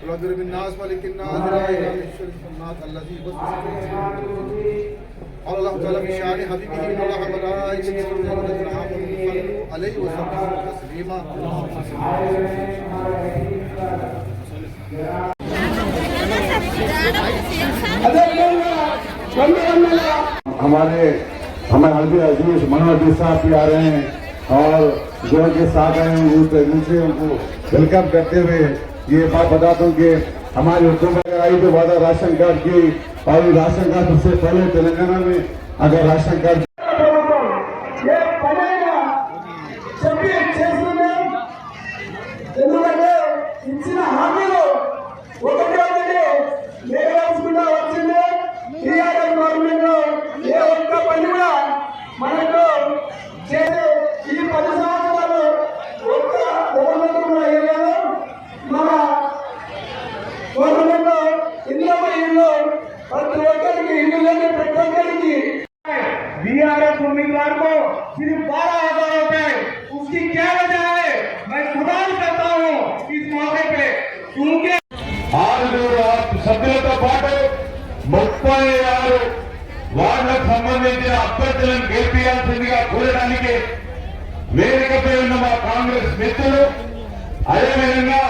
واضرب الناس ملك الناس لا اله الا الناس الذي قال الله تعالى في شان حبيبه ان الله وملائكته يصلون على النبي عليه وسلم تسليما. हमारे हल्दी अजीज मनोहर जी साहब भी आ रहे हैं और जो के साथ आए हैं उनसे उनको वेलकम करते हुए ये बात बता दूं कि हमारी हुकूमत अगर आई तो वादा राशन कार्ड की, और राशन कार्ड सबसे पहले तेलंगाना में अगर राशन कार्ड बीआरएस उम्मीदवार को सिर्फ 12,000 रुपए, उसकी क्या वजह है? मैं सवाल करता हूँ इस मौके पे, क्योंकि సభ్యులతో పాటు 36 వార్డులకు సంబంధించిన అభ్యర్థులను గెలిపించాల్సిందిగా కోరడానికి వేదికపై ఉన్న మా కాంగ్రెస్ మిత్రులు, అదేవిధంగా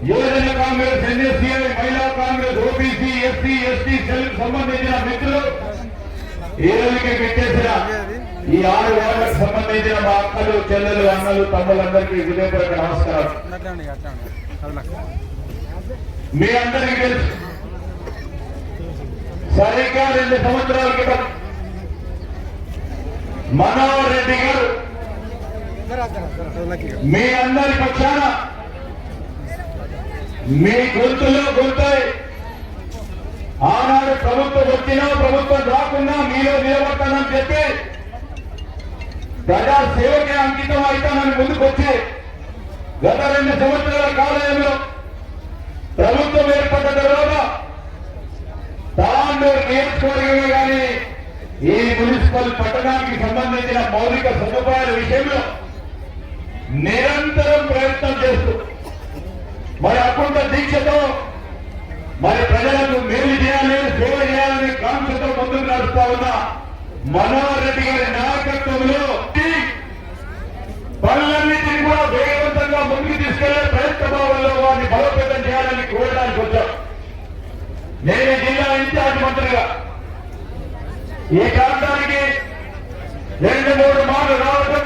యువజన కాంగ్రెస్, ఎన్ఎస్సీఐ, మహిళా కాంగ్రెస్, ఓబీసీ, ఎస్సీ, ఎస్టీ సెల్కు సంబంధించిన మిత్రులు, ఈ రోజుకి పెట్టేసిన ఈ 6 వార్డులకు సంబంధించిన మా అక్కలు, చెల్లెలు, అన్నలు, తమ్ములందరికీ హృదయపూర్వక నమస్కారం. మీ అందరికీ తెలుసు, సరిగ్గా 2 సంవత్సరాల క్రితం మనోహర్ రెడ్డి గారు మీ అందరి పక్షాన మీ గొంతులో గొంతై ఆనాడు ప్రభుత్వం వచ్చినా ప్రభుత్వం రాకున్నా మీలో నిలబడతానని చెప్పి ప్రజా సేవకే అంకితం అవుతానని ముందుకొచ్చి గత 2 సంవత్సరాల కాలంలో ప్రభుత్వం ఏర్పడ్డ తర్వాత తాండూరు నియోజకవర్గంలో కానీ ఈ మున్సిపల్ పట్టణానికి సంబంధించిన మౌలిక సదుపాయాల విషయంలో నిరంతరం ప్రయత్నం చేస్తూ మరి అకుంఠ దీక్షతో మరి ప్రజలకు మేలు చేయాలి, సేవ చేయాలని కాంక్షతో ముందుకు నడుస్తా ఉన్న మనోహర్ రెడ్డి గారి నాయకత్వంలో పనులన్నింటినీ కూడా వేగవంతంగా ముందుకు తీసుకెళ్లే ప్రయత్న భావంలో వారిని బలోపేతం చేయాలని కోరడానికి వచ్చాం. నేను జిల్లా ఇన్ఛార్జ్ మంత్రిగా ఈ ప్రాంతానికి 2-3 మార్లు రావడం,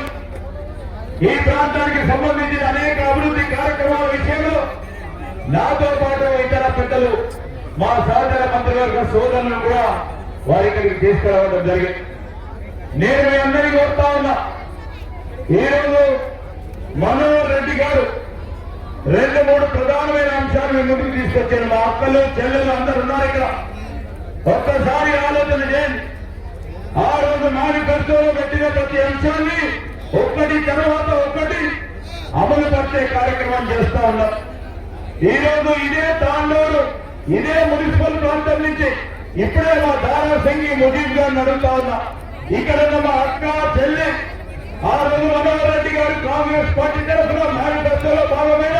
ఈ ప్రాంతానికి సంబంధించిన అనేక అభివృద్ధి కార్యక్రమాల విషయంలో నాతో పాటు ఇతర పెద్దలు, మా సహచర మంత్రివర్గ సోదరులను కూడా వారి ఇక్కడికి తీసుకురావడం జరిగింది. నేను మీ అందరికీ కోరుతా ఉన్నా, ఈరోజు మనోహర్ రెడ్డి గారు 2-3 ప్రధానమైన అంశాలను ముందుకు తీసుకొచ్చారు. మా అక్కలు, చెల్లెలు అందరూ ఉన్నారు ఇక్కడ. ఒక్కసారి ఆలోచన చేయండి. ఆ రోజు మేనిఫెస్టోలో పెట్టిన ప్రతి అంశాన్ని ఒక్కటి తర్వాత ఒక్కటి అమలు పరిచే కార్యక్రమం చేస్తా ఉన్నాం. ఈ రోజు ఇదే తాండూరు, ఇదే మున్సిపల్ ప్రాంతం నుంచి ఇప్పుడే మా దారా సంఘి ముజీబ్ గారిని అడుగుతా ఉన్నా. ఇక్కడ మా అక్క, చెల్లి, ఆ రోజు మనోహర్ రెడ్డి గారు కాంగ్రెస్ పార్టీ తరఫున మేనిఫెస్టోలో భాగమైన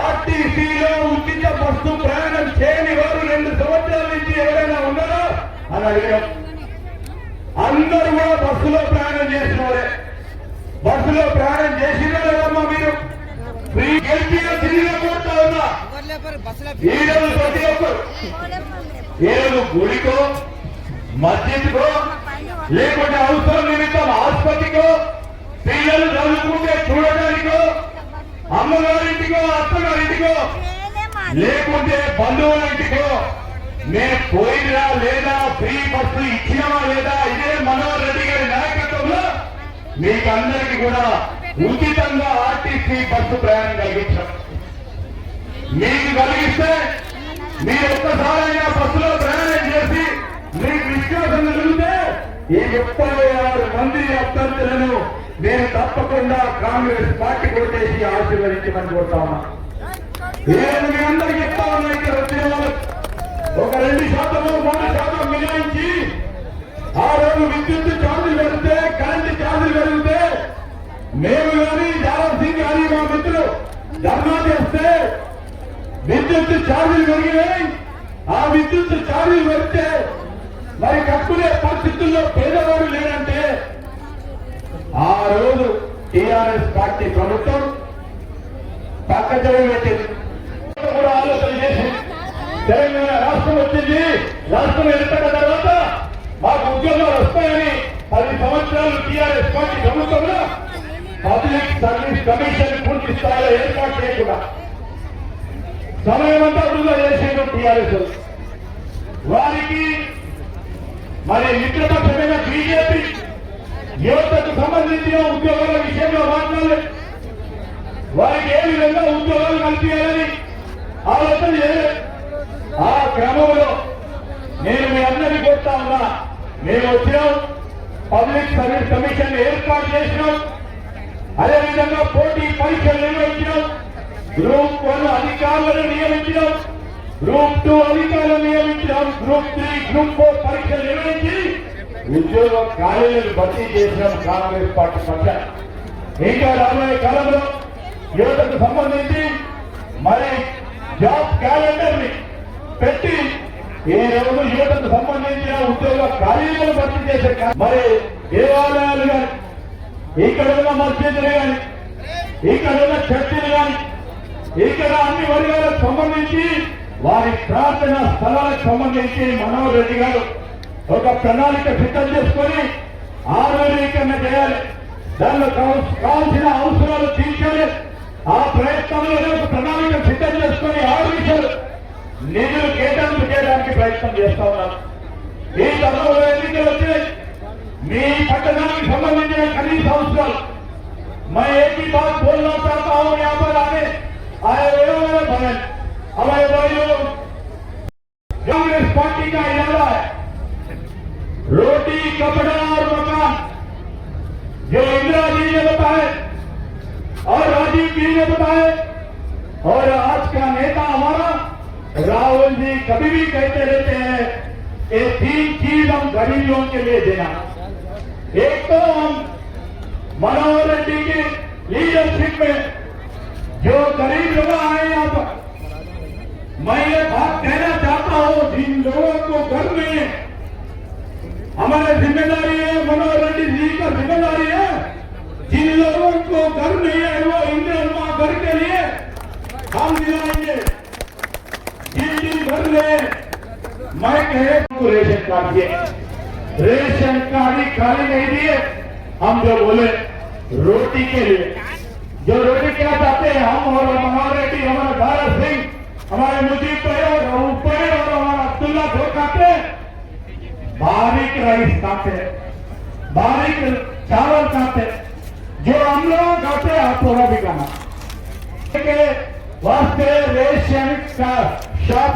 ఆర్టీసీలో ఉచిత బస్సు ప్రయాణం చేయని వారు 2 సంవత్సరాల నుంచి ఎవరైనా ఉన్నారా అని అడిగాం. అందరూ కూడా బస్సులో ప్రయాణం చేసిన వారే. బస్సులో ప్రయాణం చేసినా లేదమ్మా మీరు? ఫ్రీ గెలిపిగా తిరిగి కొడతా ఉన్నా. ఈరోజు ప్రతి ఒక్కరు ఈరోజు గుడికో, మస్జిద్కో, లేకుంటే అవసరం నిమిత్తం ఆసుపత్రికో, పిల్లలు చదువుకుంటే చూడడానికో, అమ్మగారింటికో, అత్తగారింటికో, లేకుంటే బంధువుల ఇంటికో మేము పోయినా లేదా, ఫ్రీ బస్సు ఇచ్చినామా లేదా, ఇదే మనోహర్ రెడ్డి గారి నాయకత్వంలో మీకు అందరికీ కూడా ఉచితంగా ఆర్టీసీ బస్సు ప్రయాణం కలిగించాం. మీకు కలిగిస్తే మీరు ఒక్కసారైనా బస్సులో ప్రయాణం చేసి మీకు విశ్వాసం కలిగితే ఈ 36 మంది అభ్యర్థులను నేను తప్పకుండా కాంగ్రెస్ పార్టీ కొట్టేసి ఆశీర్వదించమని కోరుతా ఉన్నా. మీ అందరికీ చెప్తా ఉన్నా, ఇక్కడ వచ్చిన వాళ్ళు ఒక 2% 3% విద్యుత్ ఛార్జీలు పెరిగితే, కరెంటు ఛార్జీలు పెరిగితే మేము కానీ జాదవ్ సింగ్ కానీ మా మిత్రులు ధర్నా చేస్తే విద్యుత్ ఛార్జీలు పెరిగినాయి. ఆ విద్యుత్ ఛార్జీలు పెడితే మరి కట్టుకునే పరిస్థితుల్లో పేదవాడు లేదంటే ఆ రోజు టీఆర్ఎస్ పార్టీ ప్రభుత్వం పక్కజోయి పెట్టింది. కూడా ఆలోచన చేసి తెలంగాణ రాష్ట్రం వచ్చింది, రాష్ట్రం ఏర్పడిన తర్వాత మాకు ఉద్యోగాలు వస్తాయని 10 సంవత్సరాలు టీఆర్ఎస్ పార్టీ ప్రభుత్వంలో పబ్లిక్ సర్వీస్ కమిషన్ పూర్తి స్థాయిలో ఏర్పాటు చేయకుండా సమయమంతా వృధా చేసేది టీఆర్ఎస్. వారికి మరి మిత్రపక్షమైన బీజేపీ యువతకు సంబంధించిన ఉద్యోగాల విషయంలో మాట్లాడలేదు. వారికి ఏ విధంగా ఉద్యోగాలు కల్పించాలని ఆలోచన చేయలేదు. ఆ క్రమంలో నేను మీ అందరినీ కోరుతా ఉన్నా, మేము వచ్చినాం, పబ్లిక్ సర్వీస్ కమిషన్ ఏర్పాటు చేసినాం, అదేవిధంగా పోటీ పరీక్షలు నిర్వహించినాం, గ్రూప్ 1 అధికారులను నియమించినాం, గ్రూప్ 2 అధికారులను నియమించినాం, గ్రూప్ 3, గ్రూప్ 4 పరీక్షలు నిర్వహించి ఉద్యోగ ఖాళీలను భర్తీ చేసినాం కాంగ్రెస్ పార్టీ పక్షాన. ఇంకా రాబోయే కాలంలో యువతకు సంబంధించి మరి జాబ్ క్యాలెండర్ ని పెట్టి ఈ రోజు యువతకు సంబంధించిన ఉద్యోగ ఖాళీలను భర్తీ చేసే మరి దేవాలయాలు కానీ, ఇక్కడ ఉన్న మస్జిద్లు కానీ, ఇక్కడ ఉన్న చర్చిలు కానీ, ఇక్కడ అన్ని వర్గాలకు సంబంధించి వారి ప్రార్థనా స్థలాలకు సంబంధించి మనోహర్ రెడ్డి గారు ఒక ప్రణాళిక సిద్ధం చేసుకొని ఆధునీకరణ చేయాలి. దానిలో కావాల్సిన అవసరాలు తీర్చాలి. ఆ ప్రయత్నంలో ఒక ప్రణాళిక సిద్ధం చేసుకొని 6 విషయాలు నిధులు కేటాయింపు చేయడానికి ప్రయత్నం చేస్తా ఉన్నాను. ఈ తరంలో ఎన్నికలు వచ్చాయి. మీ పట్టణానికి సంబంధించిన కనీస అవసరాలు मैं एक ही बात बोलना चाहता हूं यहाँ पर आए हुए बहन हमारे भाइयों, कांग्रेस पार्टी का इरादा है रोटी कपड़ा और मकान, जो इंदिरा जी ने बताए और राजीव जी ने बताए और आज का नेता हमारा राहुल जी कभी भी कहते रहते हैं, ये 3 चीज हम गरीबों के लिए देना। एक तो हम मनोहर रेड्डी की लीडरशिप में जो गरीब लोग आए यहाँ पर, मैं ये बात कहना चाहता हूँ, जिन लोगों को घर नहीं है, हमारी जिम्मेदारी है, मनोहर रेड्डी जी का जिम्मेदारी है, जिन लोगों को घर नहीं है वो इंदिरा घर के लिए हम दिलाएंगे। जिन घर में मैं कहे रेशन कार्ड दिए, रेशन कार्ड ही खाली नहीं दिए, हम जो बोले रोटी के लिए, जो रोटी क्या चाहते हैं हम और मनोहर रेड्डी, हमारा भारत सिंह, हमारे मुजीब भाई और ऊपर और हमारा अब्दुल्ला खो खाते बारीक राइस खाते, बारीक चावल खाते, जो हम लोग खाते आप थोड़ा भी खाना के वास्ते रेशन का शॉप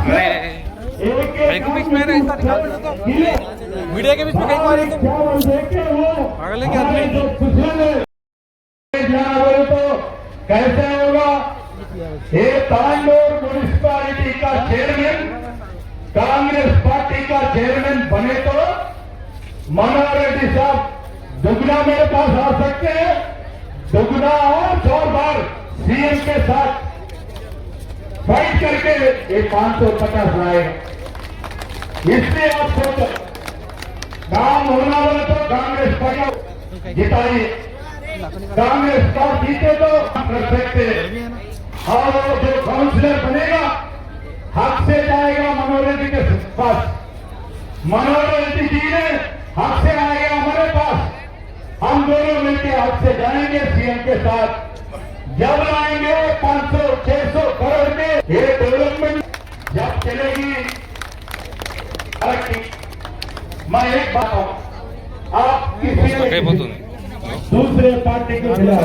मीडिया के बीच में कहीं मारे अगले के आदमी तो कैसे होगा? ये तांडोर म्यूनिसिपालिटी का चेयरमैन कांग्रेस पार्टी का चेयरमैन बने तो मनोहर रेड्डी साहब दुगना मेरे पास आ सकते हैं, दुगना और 100 बार सीएम के साथ फाइट करके ये 550 लाएगा। इसलिए आप सोचो, काम होना वाला तो कांग्रेस पार्टी जिताइए, कांग्रेस का जीते तो हम कर सकते हैं। और जो काउंसिलर बनेगा हक से जाएगा मनोहर रेड्डी के पास, मनोहर रेड्डी जी ने हक से आएगा हमारे पास, हम दोनों मिलकर हक से जाएंगे सीएम के साथ। जब आएंगे 500-600 करोड़ के ये डेवलपमेंट जब चलेगी। मैं एक बात हूं, आप किसी दूसरे पार्टी के खिलाफ